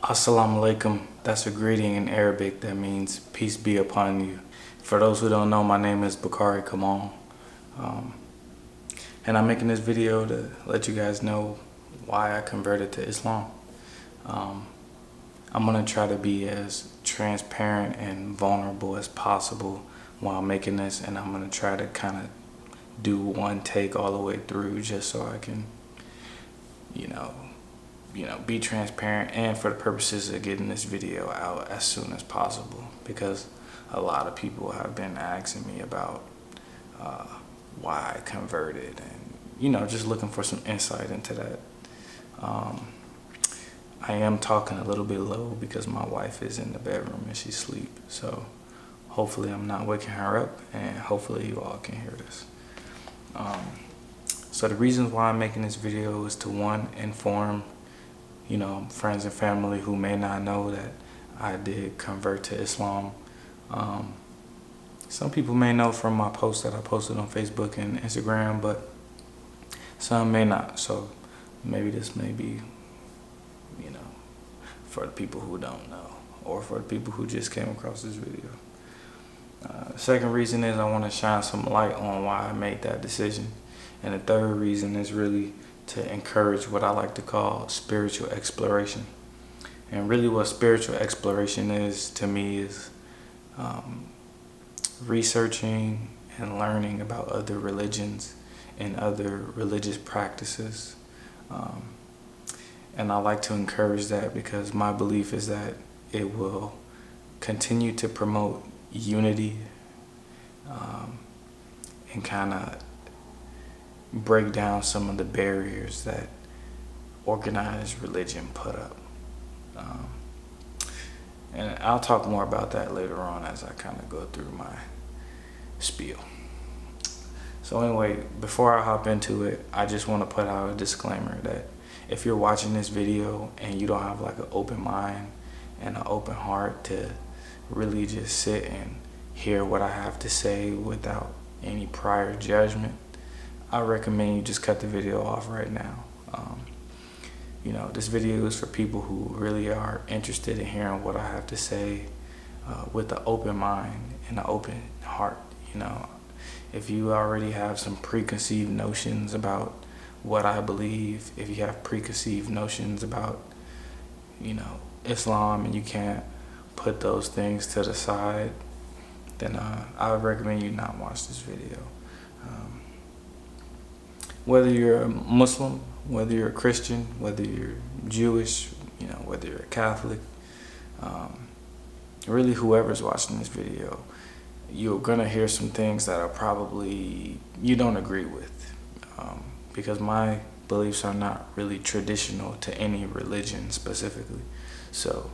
Assalamu alaikum. That's a greeting in Arabic that means peace be upon you. For those who don't know, my name is Bakari Kamal. And I'm making this video to let you guys know why I converted to Islam. I'm gonna try to be as transparent and vulnerable as possible while making this, and I'm gonna try to kind of do one take all the way through just so I can, you know, be transparent, and for the purposes of getting this video out as soon as possible, because a lot of people have been asking me about why I converted, and just looking for some insight into that. I am talking a little bit low because my wife is in the bedroom and she's asleep, so hopefully I'm not waking her up, and hopefully you all can hear this. So the reasons why I'm making this video is to, one, inform friends and family who may not know that I did convert to Islam. Some people may know from my posts that I posted on Facebook and Instagram, but some may not. So maybe this may be, for the people who don't know, or for the people who just came across this video. The second reason is I want to shine some light on why I made that decision. And the third reason is really to encourage what I like to call spiritual exploration. And really what spiritual exploration is to me is researching and learning about other religions and other religious practices. And I like to encourage that because my belief is that it will continue to promote unity and kind of break down some of the barriers that organized religion put up. And I'll talk more about that later on as I kind of go through my spiel. So anyway, before I hop into it, I just want to put out a disclaimer that if you're watching this video and you don't have like an open mind and an open heart to really just sit and hear what I have to say without any prior judgment, I recommend you just cut the video off right now. This video is for people who really are interested in hearing what I have to say with an open mind and an open heart. If you already have some preconceived notions about what I believe, if you have preconceived notions about, Islam, and you can't put those things to the side, then I would recommend you not watch this video. Whether you're a Muslim, whether you're a Christian, whether you're Jewish, whether you're a Catholic, really whoever's watching this video, you're gonna hear some things that are probably you don't agree with, because my beliefs are not really traditional to any religion specifically. So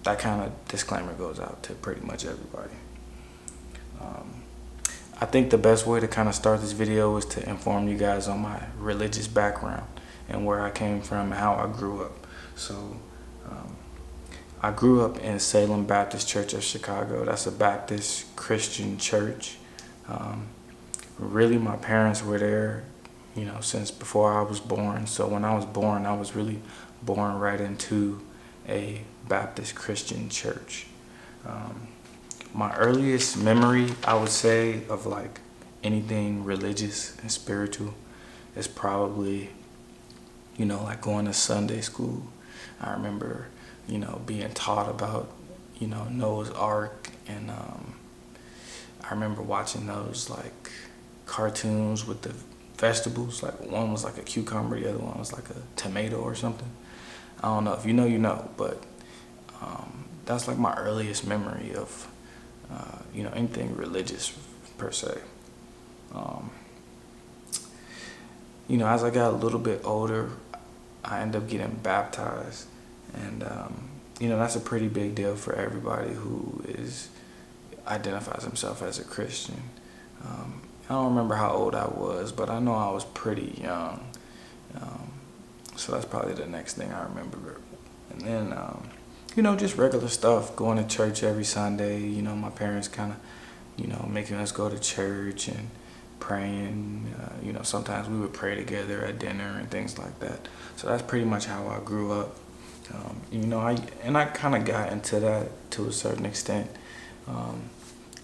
that kind of disclaimer goes out to pretty much everybody. I think the best way to kind of start this video is to inform you guys on my religious background and where I came from and how I grew up. So I grew up in Salem Baptist Church of Chicago. That's a Baptist Christian church. Really, my parents were there, since before I was born. So when I was born, I was really born right into a Baptist Christian church. My earliest memory, I would say, of like anything religious and spiritual is probably, like going to Sunday school. I remember, being taught about, Noah's Ark, and I remember watching those like cartoons with the vegetables. Like one was like a cucumber, the other one was like a tomato or something. I don't know if you know, but that's like my earliest memory of anything religious per se. As I got a little bit older, I ended up getting baptized, and that's a pretty big deal for everybody who identifies himself as a Christian. I don't remember how old I was, but I know I was pretty young. So that's probably the next thing I remember. And then just regular stuff, going to church every Sunday. My parents kind of, making us go to church and praying. Sometimes we would pray together at dinner and things like that. So that's pretty much how I grew up. I kind of got into that to a certain extent.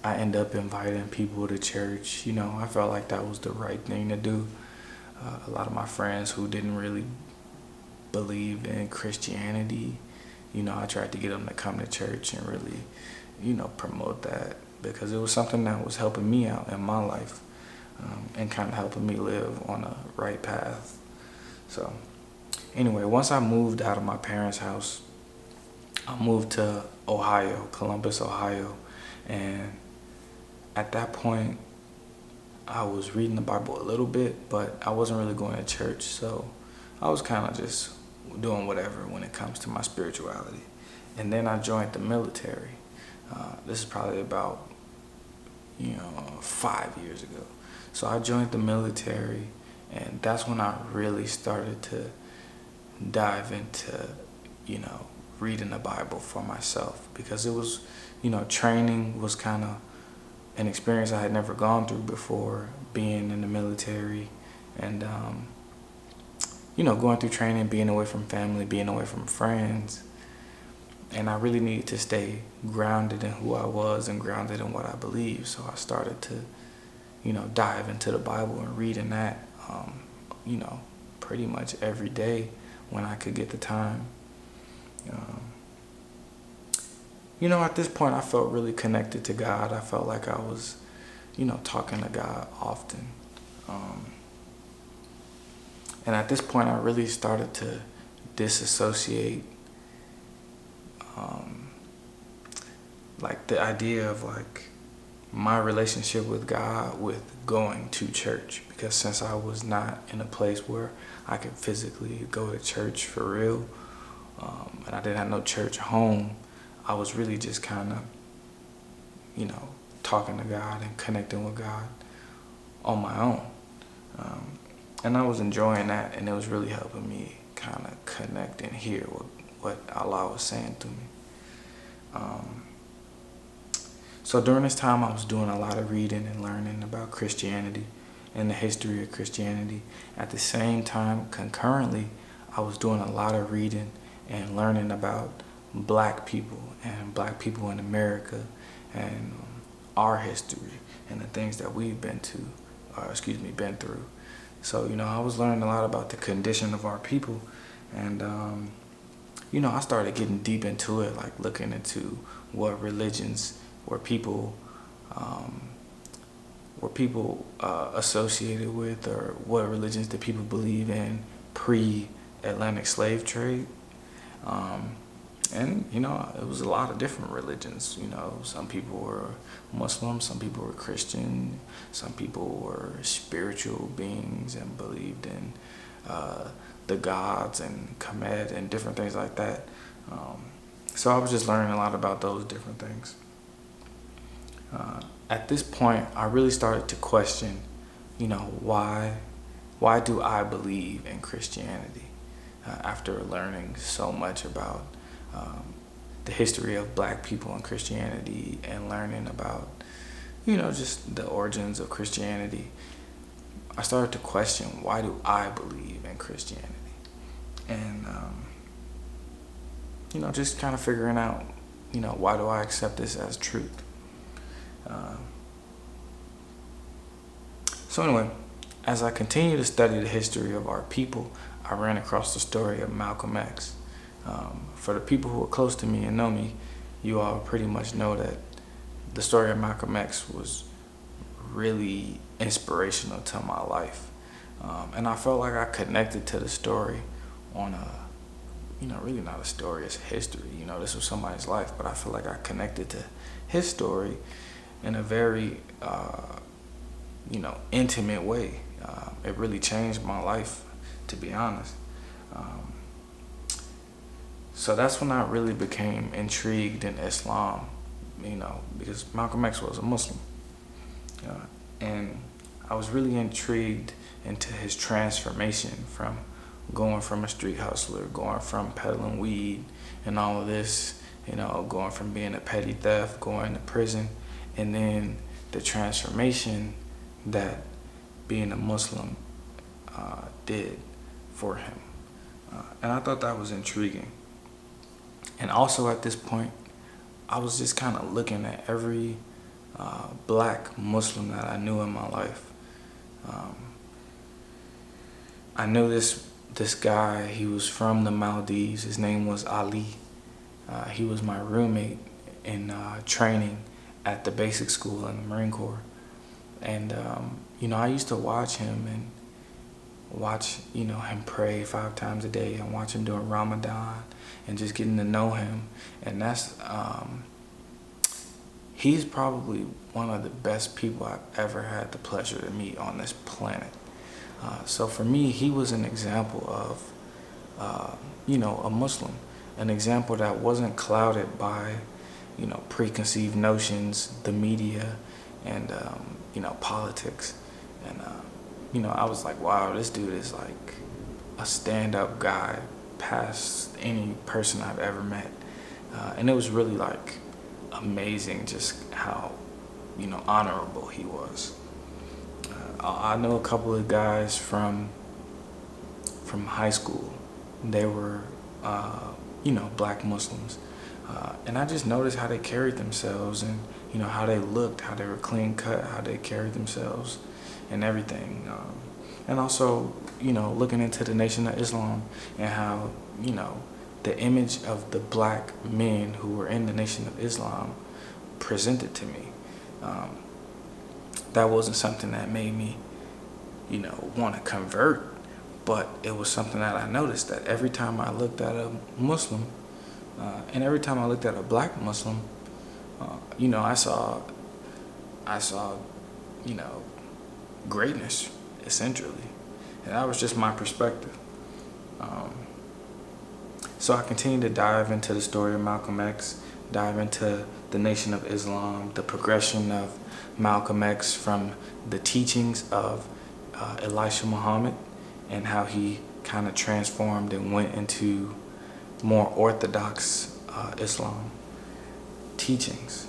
I end up inviting people to church. I felt like that was the right thing to do. A lot of my friends who didn't really believe in Christianity, I tried to get them to come to church and really, promote that, because it was something that was helping me out in my life, and kind of helping me live on a right path. So anyway, once I moved out of my parents' house, I moved to Ohio, Columbus, Ohio. And at that point, I was reading the Bible a little bit, but I wasn't really going to church. So I was kind of just doing whatever when it comes to my spirituality. And then I joined the military. This is probably about 5 years ago. So I joined the military, and that's when I really started to dive into, reading the Bible for myself, because it was, training was kind of an experience I had never gone through before, being in the military, and, going through training, being away from family, being away from friends. And I really needed to stay grounded in who I was and grounded in what I believe. So I started to, dive into the Bible and reading that, pretty much every day when I could get the time. At this point, I felt really connected to God. I felt like I was, talking to God often. And at this point, I really started to disassociate, like the idea of like my relationship with God with going to church, because since I was not in a place where I could physically go to church for real, and I didn't have no church home, I was really just kind of, talking to God and connecting with God on my own. And I was enjoying that, and it was really helping me kind of connect and hear what Allah was saying to me. So during this time, I was doing a lot of reading and learning about Christianity and the history of Christianity. At the same time, concurrently, I was doing a lot of reading and learning about black people and black people in America, and our history and the things that we've been through. So, I was learning a lot about the condition of our people, and, I started getting deep into it, like looking into what religions were people associated with, or what religions did people believe in pre-Atlantic slave trade. And, it was a lot of different religions. Some people were Muslim, some people were Christian, some people were spiritual beings and believed in the gods and Kemet and different things like that. So I was just learning a lot about those different things. At this point, I really started to question, why do I believe in Christianity? After learning so much about the history of black people in Christianity, and learning about, just the origins of Christianity, I started to question, why do I believe in Christianity? And, just kind of figuring out, why do I accept this as truth? So anyway, as I continue to study the history of our people, I ran across the story of Malcolm X. For the people who are close to me and know me, you all pretty much know that the story of Malcolm X was really inspirational to my life. And I felt like I connected to the story on a, really not a story, it's history. This was somebody's life, but I feel like I connected to his story in a very, intimate way. It really changed my life, to be honest. So that's when I really became intrigued in Islam, because Malcolm X was a Muslim. And I was really intrigued into his transformation from going from a street hustler, going from peddling weed and all of this, going from being a petty theft, going to prison, and then the transformation that being a Muslim did for him. And I thought that was intriguing. And also at this point, I was just kind of looking at every black Muslim that I knew in my life. I knew this guy. He was from the Maldives. His name was Ali. He was my roommate in training at the basic school in the Marine Corps. And I used to watch him and watch him pray 5 times a day, and watch him during Ramadan, and just getting to know him. And that's he's probably one of the best people I've ever had the pleasure to meet on this planet. So for me, he was an example of a Muslim, an example that wasn't clouded by preconceived notions, the media, and politics. And I was like, wow, this dude is like a stand-up guy past any person I've ever met. And it was really like amazing just how honorable he was. I know a couple of guys from high school. They were black Muslims, and I just noticed how they carried themselves, and how they looked, how they were clean cut, how they carried themselves and everything. And also looking into the Nation of Islam, and how the image of the black men who were in the Nation of Islam presented to me. That wasn't something that made me want to convert, but it was something that I noticed, that every time I looked at a Muslim, and every time I looked at a black Muslim, I saw greatness, essentially. And that was just my perspective. So I continued to dive into the story of Malcolm X, dive into the Nation of Islam, the progression of Malcolm X from the teachings of Elisha Muhammad, and how he kind of transformed and went into more orthodox Islam teachings.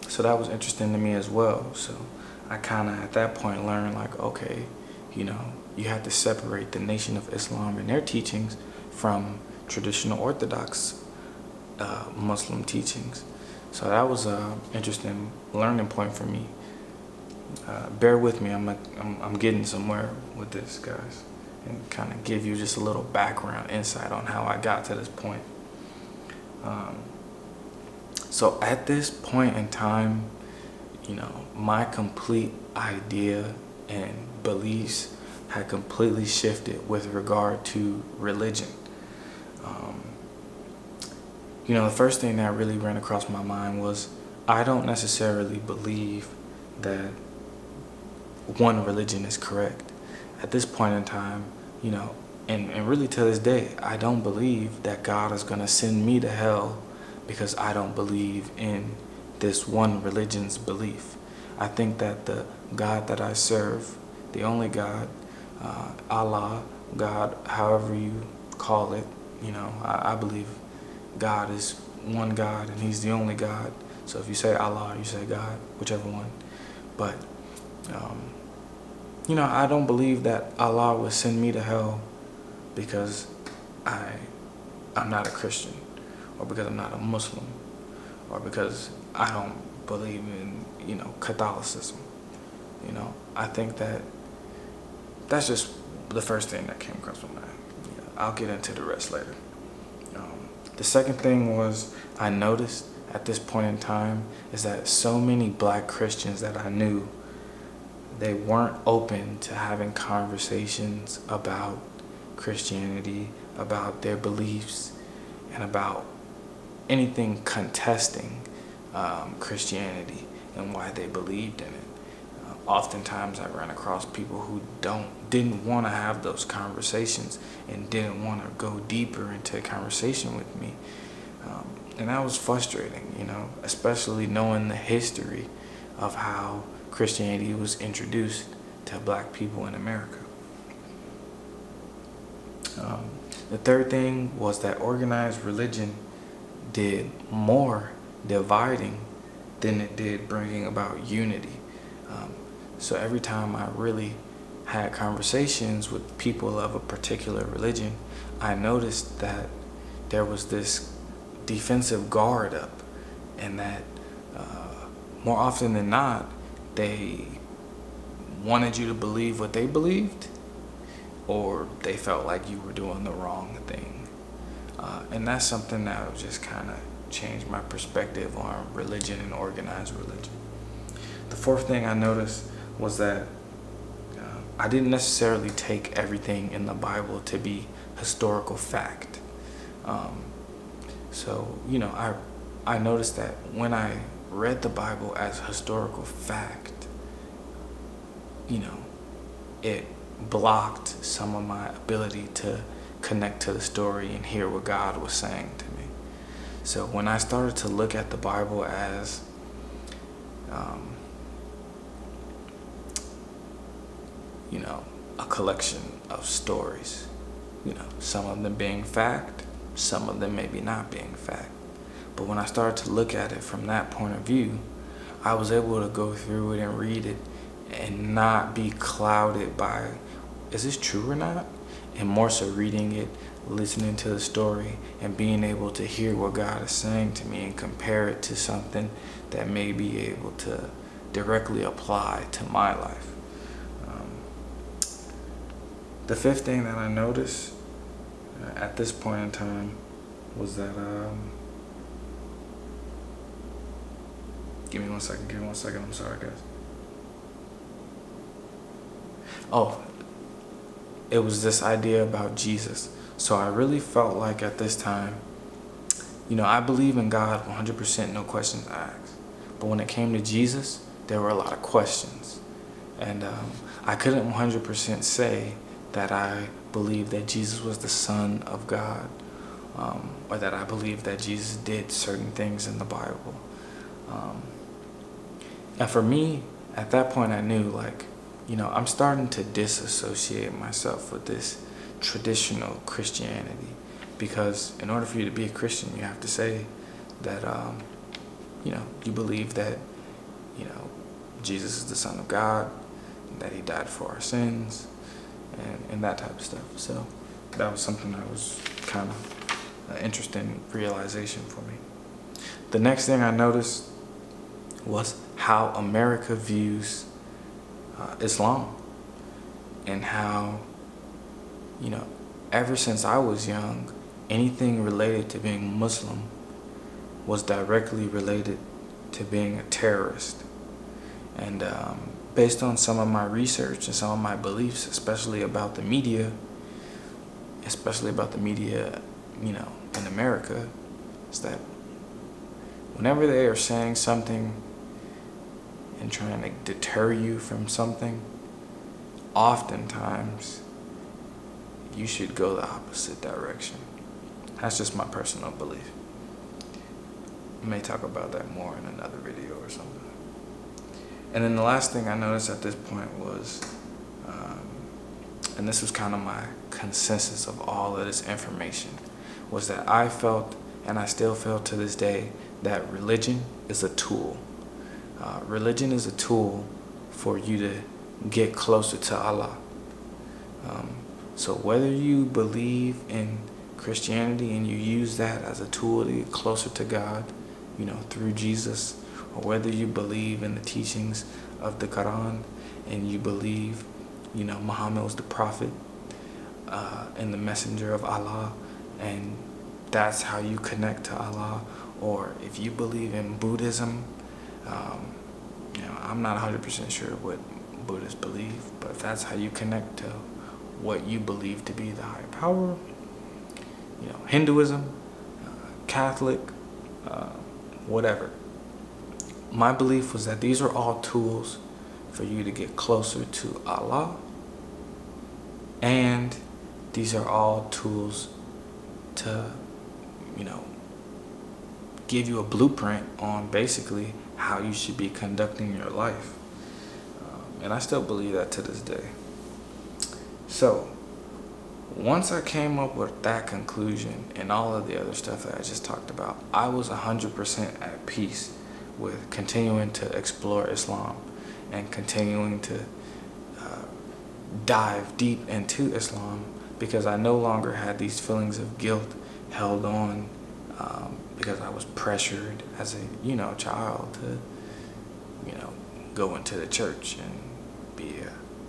So that was interesting to me as well. So I kind of at that point learned, like, okay, you have to separate the Nation of Islam and their teachings from traditional orthodox Muslim teachings. So that was an interesting learning point for me. Bear with me, I'm getting somewhere with this, guys, and kind of give you just a little background insight on how I got to this point. So at this point in time, my complete idea and beliefs had completely shifted with regard to religion. The first thing that really ran across my mind was, I don't necessarily believe that one religion is correct. At this point in time, and really to this day, I don't believe that God is going to send me to hell because I don't believe in this one religion's belief. I think that the God that I serve, the only God, Allah, God, however you call it, I believe God is one God, and He's the only God. So if you say Allah, you say God, whichever one. But I don't believe that Allah would send me to hell because I'm not a Christian, or because I'm not a Muslim, or because I don't believe in Catholicism. I think that that's just the first thing that came across my mind. I'll get into the rest later. The second thing was, I noticed at this point in time is that so many black Christians that I knew, they weren't open to having conversations about Christianity, about their beliefs, and about anything contesting Christianity and why they believed in it. Oftentimes I ran across people who didn't want to have those conversations and didn't want to go deeper into a conversation with me. And that was frustrating, especially knowing the history of how Christianity was introduced to black people in America. The third thing was that organized religion did more dividing than it did bringing about unity. So every time I really had conversations with people of a particular religion, I noticed that there was this defensive guard up, and that more often than not, they wanted you to believe what they believed, or they felt like you were doing the wrong thing. And that's something that just kind of changed my perspective on religion and organized religion. The fourth thing I noticed was that I didn't necessarily take everything in the Bible to be historical fact. So, I noticed that when I read the Bible as historical fact, it blocked some of my ability to connect to the story and hear what God was saying to me. So when I started to look at the Bible as a collection of stories, some of them being fact, some of them maybe not being fact. But when I started to look at it from that point of view, I was able to go through it and read it and not be clouded by, is this true or not? And more so reading it, listening to the story, and being able to hear what God is saying to me and compare it to something that may be able to directly apply to my life. The fifth thing that I noticed at this point in time was that, give me one second, I'm sorry guys. Oh, it was this idea about Jesus. So I really felt like at this time, I believe in God 100%, no questions asked. But when it came to Jesus, there were a lot of questions. And I couldn't 100% say that I believed that Jesus was the Son of God, or that I believed that Jesus did certain things in the Bible. And for me, at that point, I knew, I'm starting to disassociate myself with this traditional Christianity, because in order for you to be a Christian, you have to say that, you believe that, Jesus is the Son of God, that he died for our sins, and that type of stuff. So that was something that was kind of an interesting realization for me. The next thing I noticed was how America views Islam, and how, ever since I was young, anything related to being Muslim was directly related to being a terrorist. And based on some of my research and some of my beliefs, especially about the media, in America, is that whenever they are saying something and trying to deter you from something, oftentimes you should go the opposite direction. That's just my personal belief. I may talk about that more in another video or something. And then the last thing I noticed at this point was, and this was kind of my consensus of all of this information, was that I felt, and I still feel to this day, that religion is a tool. Religion is a tool for you to get closer to Allah. So whether you believe in Christianity and you use that as a tool to get closer to God, through Jesus, or whether you believe in the teachings of the Quran and you believe, Muhammad was the prophet and the messenger of Allah, and that's how you connect to Allah, or if you believe in Buddhism, I'm not 100% sure what Buddhists believe, but if that's how you connect to what you believe to be the higher power, Hinduism, Catholic, whatever. My belief was that these are all tools for you to get closer to Allah, and these are all tools to, give you a blueprint on basically how you should be conducting your life. And I still believe that to this day. So once I came up with that conclusion and all of the other stuff that I just talked about, I was 100% at peace with continuing to explore Islam and continuing to dive deep into Islam, because I no longer had these feelings of guilt held on because I was pressured as a child to go into the church and be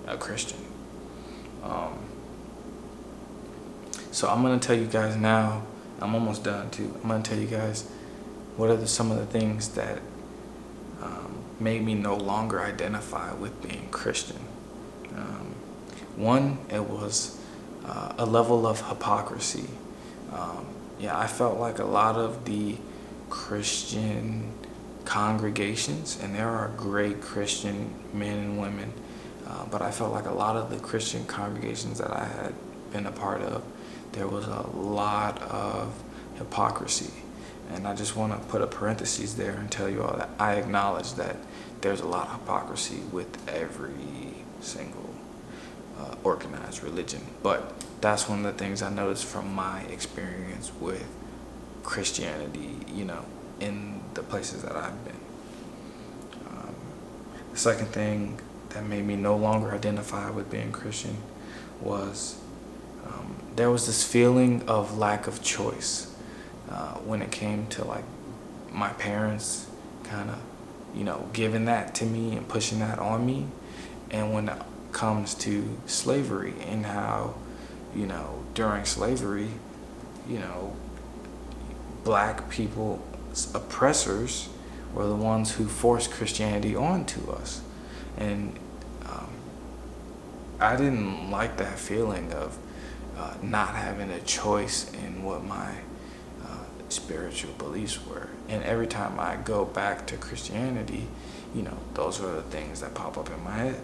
a Christian. So I'm gonna tell you guys now. I'm almost done too. I'm gonna tell you guys what are some of the things that made me no longer identify with being Christian. One, it was a level of hypocrisy. I felt like a lot of the Christian congregations, and there are great Christian men and women, but I felt like a lot of the Christian congregations that I had been a part of, there was a lot of hypocrisy. And I just want to put a parenthesis there and tell you all that I acknowledge that there's a lot of hypocrisy with every single organized religion. But that's one of the things I noticed from my experience with Christianity, in the places that I've been. The second thing that made me no longer identify with being Christian was there was this feeling of lack of choice when it came to like my parents kind of giving that to me and pushing that on me, and when it comes to slavery and how during slavery black people's oppressors were the ones who forced Christianity onto us. And I didn't like that feeling of not having a choice in what my spiritual beliefs were. And every time I go back to Christianity, those are the things that pop up in my head.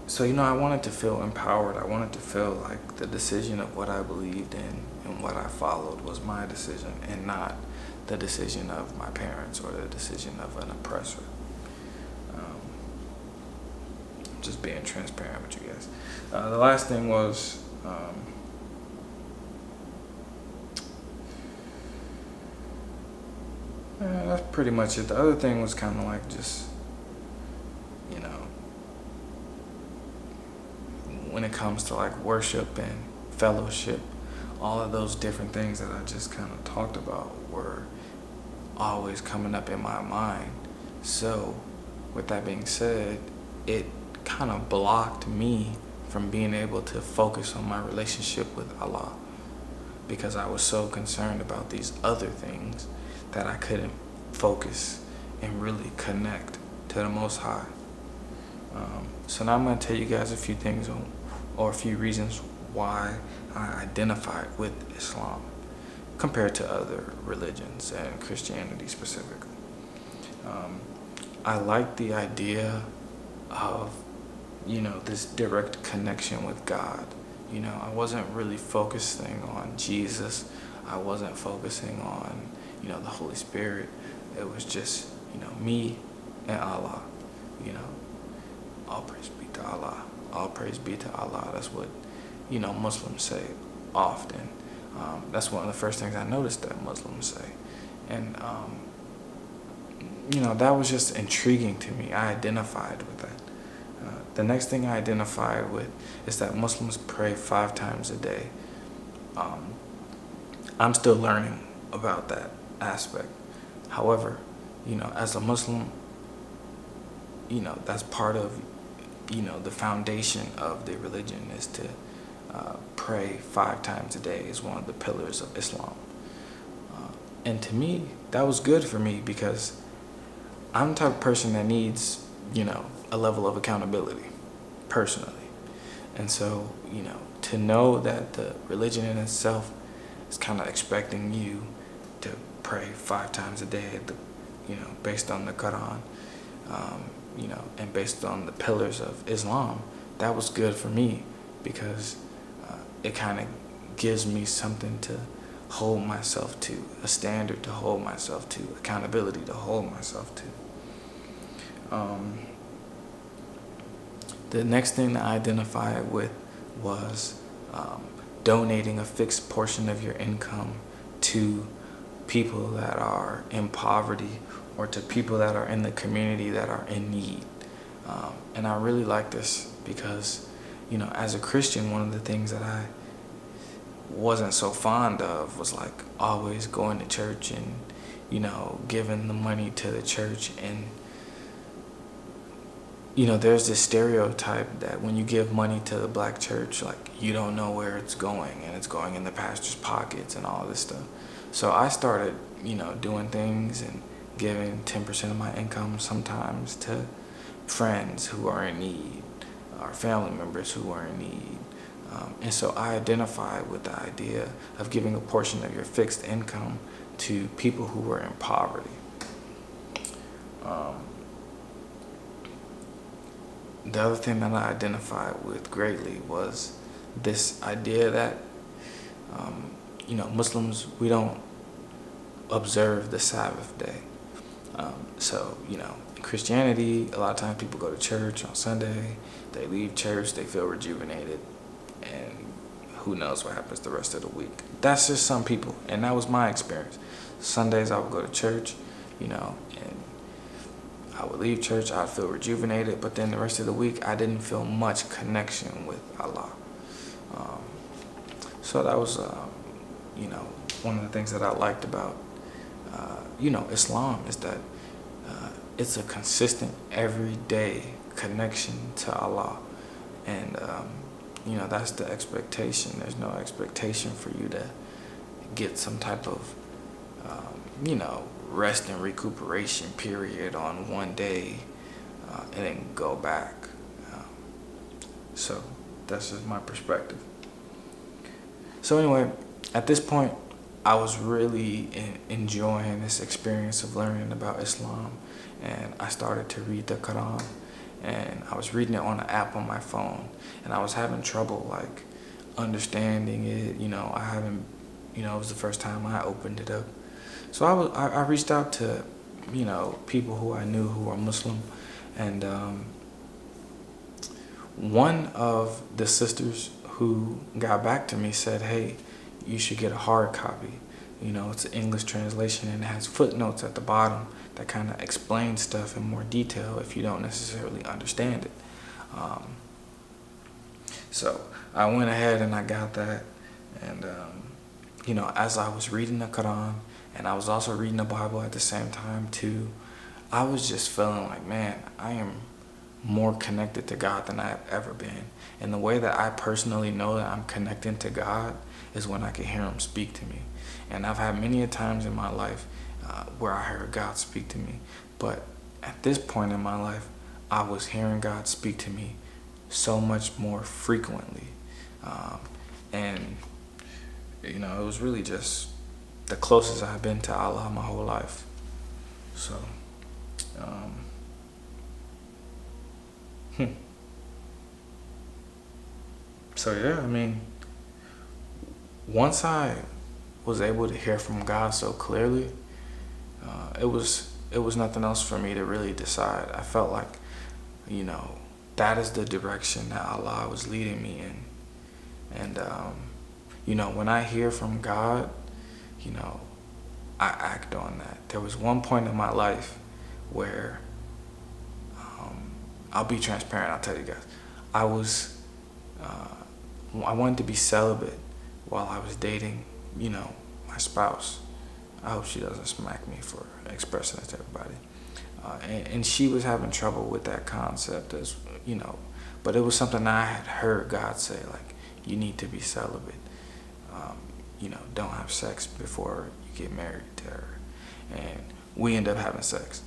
So I wanted to feel empowered. I wanted to feel like the decision of what I believed in and what I followed was my decision, and not the decision of my parents or the decision of an oppressor. Just being transparent with you guys. The last thing was that's pretty much it. The other thing was kind of like just when it comes to like worship and fellowship, all of those different things that I just kind of talked about were always coming up in my mind. So with that being said, it kind of blocked me from being able to focus on my relationship with Allah, because I was so concerned about these other things that I couldn't focus and really connect to the Most High. So now I'm going to tell you guys a few things or a few reasons why I identified with Islam compared to other religions and Christianity specifically. I like the idea of this direct connection with God. I wasn't really focusing on Jesus. I wasn't focusing on the Holy Spirit. It was just me and Allah. All praise be to Allah. All praise be to Allah. That's what Muslims say often. That's one of the first things I noticed that Muslims say, and that was just intriguing to me. I identified with that. The next thing I identified with is that Muslims pray 5 times a day. I'm still learning about that aspect. However, as a Muslim, that's part of, the foundation of the religion is to pray 5 times a day is one of the pillars of Islam. And to me, that was good for me because I'm the type of person that needs, a level of accountability personally. And so, to know that the religion in itself is kind of expecting you to pray 5 times a day, based on the Quran, and based on the pillars of Islam, that was good for me because it kind of gives me something to hold myself to, a standard to hold myself to, accountability to hold myself to. The next thing that I identified with was donating a fixed portion of your income to people that are in poverty or to people that are in the community that are in need. And I really like this because, as a Christian, one of the things that I wasn't so fond of was like always going to church and, you know, giving the money to the church. And, you know, there's this stereotype that when you give money to the black church, like, you don't know where it's going, and it's going in the pastor's pockets and all this stuff. So I started, you know, doing things and giving 10% of my income sometimes to friends who are in need, or family members who are in need. And so I identified with the idea of giving a portion of your fixed income to people who were in poverty. The other thing that I identified with greatly was this idea that, you know, Muslims, we don't observe the Sabbath day. So, you know, in Christianity, a lot of times people go to church on Sunday, they leave church, they feel rejuvenated, and who knows what happens the rest of the week. That's just some people, and that was my experience. Sundays I would go to church, you know, and I would leave church, I'd feel rejuvenated, but then the rest of the week I didn't feel much connection with Allah. So that was, you know, one of the things that I liked about, you know, Islam is that it's a consistent, everyday connection to Allah. And, you know, that's the expectation. There's no expectation for you to get some type of, you know, rest and recuperation period on one day and then go back. So that's just my perspective. So anyway, at this point, I was really enjoying this experience of learning about Islam, and I started to read the Quran, and I was reading it on an app on my phone, and I was having trouble like understanding it. You know, you know, it was the first time I opened it up. So I reached out to, you know, people who I knew who were Muslim, and one of the sisters who got back to me said, hey, you should get a hard copy. You know, it's an English translation and it has footnotes at the bottom that kind of explain stuff in more detail if you don't necessarily understand it. So I went ahead and I got that, and you know, as I was reading the Quran and I was also reading the Bible at the same time too, I was just feeling like, man, I am more connected to God than I've ever been. And the way that I personally know that I'm connecting to God is when I can hear him speak to me. And I've had many a times in my life where I heard God speak to me. But at this point in my life, I was hearing God speak to me so much more frequently. And, you know, it was really just the closest I've been to Allah my whole life. So, So yeah, I mean, once I was able to hear from God so clearly, it was nothing else for me to really decide. I felt like, you know, that is the direction that Allah was leading me in. And, you know, when I hear from God, you know, I act on that. There was one point in my life where, I'll be transparent, I'll tell you guys. I wanted to be celibate while I was dating, you know, my spouse. I hope she doesn't smack me for expressing it to everybody. And she was having trouble with that concept, as you know, but it was something I had heard God say, like, you need to be celibate. You know, don't have sex before you get married to her. And we end up having sex.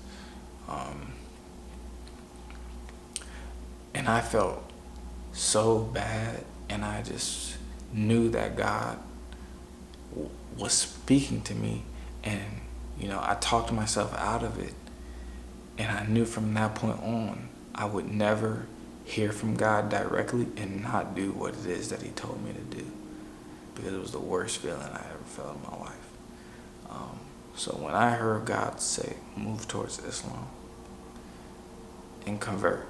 And I felt so bad, and I just knew that God was speaking to me, and, you know, I talked myself out of it. And I knew from that point on, I would never hear from God directly and not do what it is that he told me to do, because it was the worst feeling I ever felt in my life. So when I heard God say, move towards Islam and convert,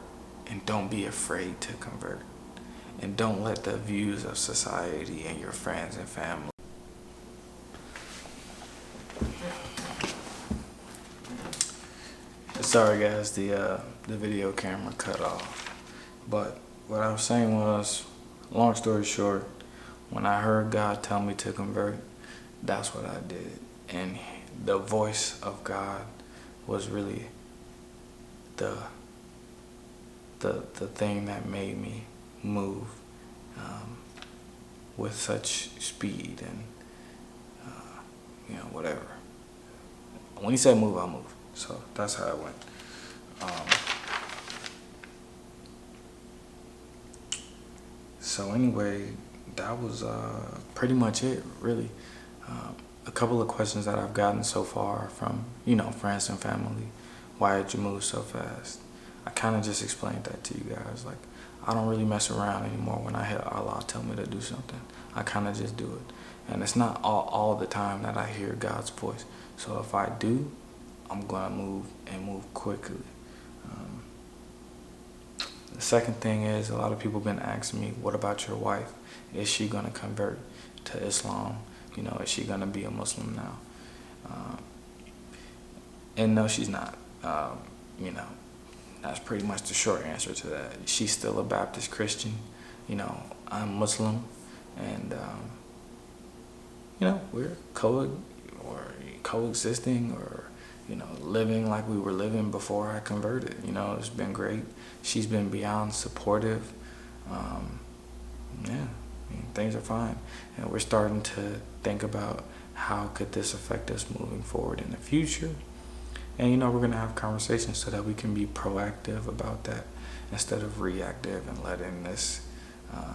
and don't be afraid to convert, and don't let the views of society and your friends and family. Sorry guys, the video camera cut off. But what I was saying was, long story short, When I heard God tell me to convert, that's what I did. And the voice of God was really the thing that made me move with such speed and whatever. When he said move, I move. So that's how it went. So anyway, that was pretty much it, really. A couple of questions that I've gotten so far from, friends and family. Why did you move so fast? I kind of just explained that to you guys. Like, I don't really mess around anymore when I hear Allah tell me to do something. I kind of just do it. And it's not all the time that I hear God's voice. So if I do, I'm going to move and move quickly. The second thing is, a lot of people have been asking me, what about your wife? Is she going to convert to Islam? Is she going to be a Muslim now? And no, she's not. That's pretty much the short answer to that. She's still a Baptist Christian. I'm Muslim. And, we're coexisting or, living like we were living before I converted. It's been great. She's been beyond supportive. Things are fine. And we're starting to think about how could this affect us moving forward in the future. And, we're going to have conversations so that we can be proactive about that instead of reactive and letting this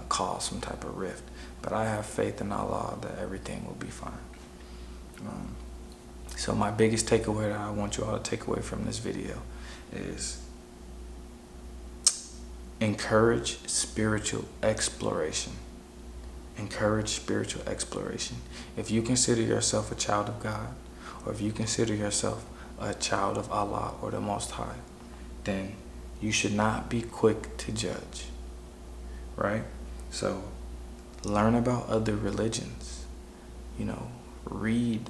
cause some type of rift. But I have faith in Allah that everything will be fine. So my biggest takeaway that I want you all to take away from this video is encourage spiritual exploration. Encourage spiritual exploration. If you consider yourself a child of God, or if you consider yourself a child of Allah or the Most High, then you should not be quick to judge, right? So learn about other religions, read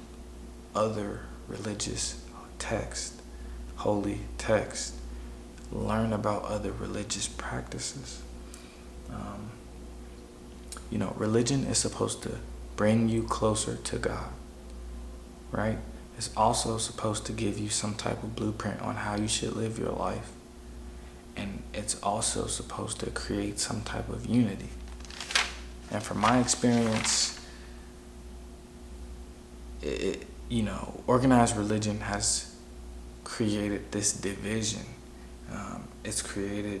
other religious texts, holy texts, learn about other religious practices. Religion is supposed to bring you closer to God, right? It's also supposed to give you some type of blueprint on how you should live your life. And it's also supposed to create some type of unity. And from my experience, organized religion has created this division. It's created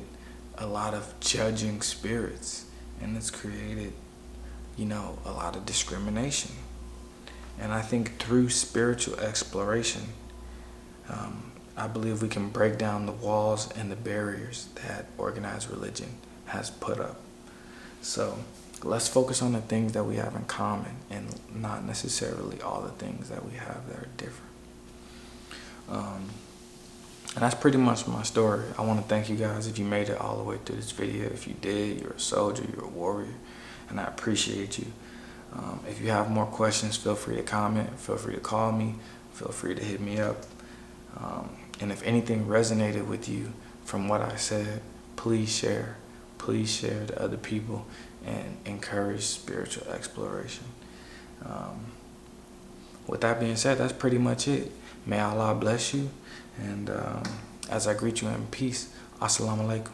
a lot of judging spirits, and it's created, a lot of discrimination. And I think through spiritual exploration, I believe we can break down the walls and the barriers that organized religion has put up. So let's focus on the things that we have in common and not necessarily all the things that we have that are different. And that's pretty much my story. I want to thank you guys if you made it all the way through this video. If you did, you're a soldier, you're a warrior, and I appreciate you. If you have more questions, feel free to comment, feel free to call me, feel free to hit me up. And if anything resonated with you from what I said, please share to other people and encourage spiritual exploration. With that being said, that's pretty much it. May Allah bless you, and as I greet you in peace, Assalamu alaikum.